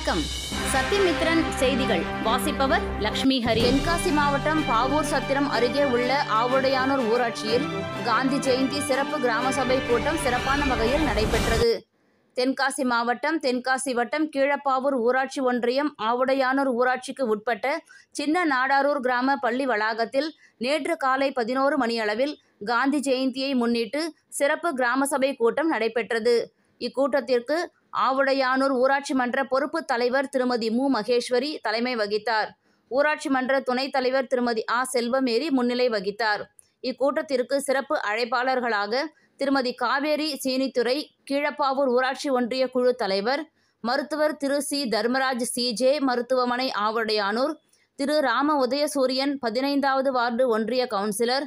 வணக்கம். சத்தியமித்ரன் செய்திகள் வாசிப்பவர் லட்சுமி ஹரி. தென்காசி மாவட்டம் பாவூர் சத்திரம் அருகே உள்ள ஆவுடையானூர் ஊராட்சியில் காந்தி ஜெயந்தி சிறப்பு கிராம சபை கூட்டம் சிறப்பான வகையில் நடைபெற்றது. தென்காசி மாவட்டம் தென்காசி வட்டம் கீழப்பாவூர் ஊராட்சி ஒன்றியம் ஆவுடையானூர் ஊராட்சிக்கு உட்பட்ட சின்ன நாடாரூர் கிராம பள்ளி வளாகத்தில் நேற்று காலை 11 மணியளவில் காந்தி ஜெயந்தியை முன்னிட்டு சிறப்பு கிராம சபை கூட்டம் நடைபெற்றது. இக்கூட்டத்திற்கு ஆவுடையானூர் ஊராட்சி மன்ற பொறுப்பு தலைவர் திருமதி மு. மகேஸ்வரி தலைமை வகித்தார். ஊராட்சி மன்ற துணைத் தலைவர் திருமதி ஆ. செல்வமேரி முன்னிலை வகித்தார். இக்கூட்டத்திற்கு சிறப்பு அழைப்பாளர்களாக திருமதி காவேரி சீனித்துறை கீழப்பாவூர் ஊராட்சி ஒன்றிய குழு தலைவர், மருத்துவர் திரு சி. தர்மராஜ் சிஜே மருத்துவமனை ஆவுடையானூர், திரு ராம உதயசூரியன் 15வது வார்டு ஒன்றிய கவுன்சிலர்,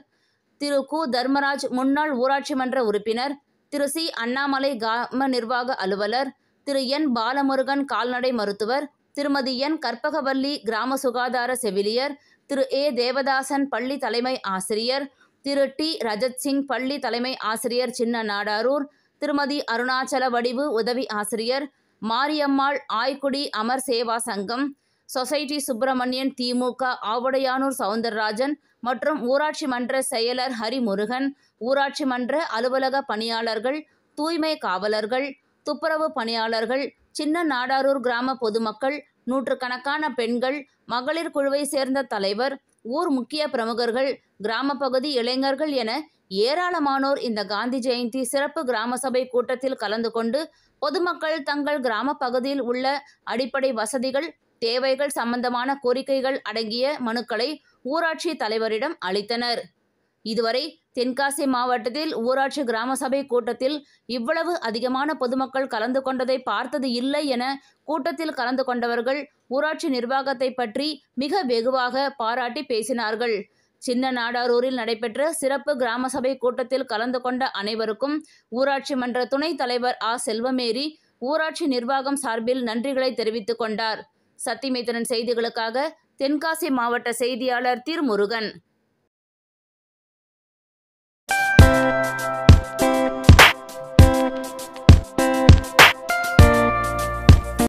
திரு கு. தர்மராஜ் முன்னாள் ஊராட்சி மன்ற உறுப்பினர், திரு சி. அண்ணாமலை கிராம நிர்வாக அலுவலர், திரு என். பாலமுருகன் கால்நடை மருத்துவர், திருமதி என். கற்பகவல்லி கிராம சுகாதார செவிலியர், திரு ஏ. தேவதாசன் பள்ளி தலைமை ஆசிரியர், திரு டி. ரஜத்சிங் பள்ளி தலைமை ஆசிரியர் சின்ன நாடாரூர், திருமதி அருணாச்சல வடிவு உதவி ஆசிரியர், மாரியம்மாள் ஆய்குடி அமர் சேவா சங்கம், சொசைட்டி சுப்பிரமணியன் திமுக ஆவுடையானூர் சவுந்தரராஜன் மற்றும் ஊராட்சி மன்ற செயலர் ஹரிமுருகன், ஊராட்சி மன்ற அலுவலக பணியாளர்கள், தூய்மை காவலர்கள், துப்புரவு பணியாளர்கள், சின்ன நாடாரூர் கிராம பொதுமக்கள், நூற்றுக்கணக்கான பெண்கள், மகளிர் குழுவை சேர்ந்த தலைவர், ஊர் முக்கிய பிரமுகர்கள், கிராம பகுதி இளைஞர்கள் என ஏராளமானோர் இந்த காந்தி ஜெயந்தி சிறப்பு கிராம சபை கூட்டத்தில் கலந்து கொண்டு பொதுமக்கள் தங்கள் கிராம பகுதியில் உள்ள அடிப்படை வசதிகள், தேவைகள் சம்பந்தமான கோரிக்கைகள் அடங்கிய மனுக்களை ஊராட்சி தலைவரிடம் அளித்தனர். இதுவரை தென்காசி மாவட்டத்தில் ஊராட்சி கிராம சபை கூட்டத்தில் இவ்வளவு அதிகமான பொதுமக்கள் கலந்து கொண்டதை பார்த்தது இல்லை என கூட்டத்தில் கலந்து கொண்டவர்கள் ஊராட்சி நிர்வாகத்தை பற்றி மிக வெகுவாக பாராட்டி பேசினார்கள். சின்ன நாடாரூரில் நடைபெற்ற சிறப்பு கிராம சபை கூட்டத்தில் கலந்து கொண்ட அனைவருக்கும் ஊராட்சி மன்ற துணைத் தலைவர் ஆ. செல்வமேரி ஊராட்சி நிர்வாகம் சார்பில் நன்றிகளை தெரிவித்துக் கொண்டார். சத்தியமித்ரன் செய்திகளுக்காக தென்காசி மாவட்ட செய்தியாளர் திருமுருகன்.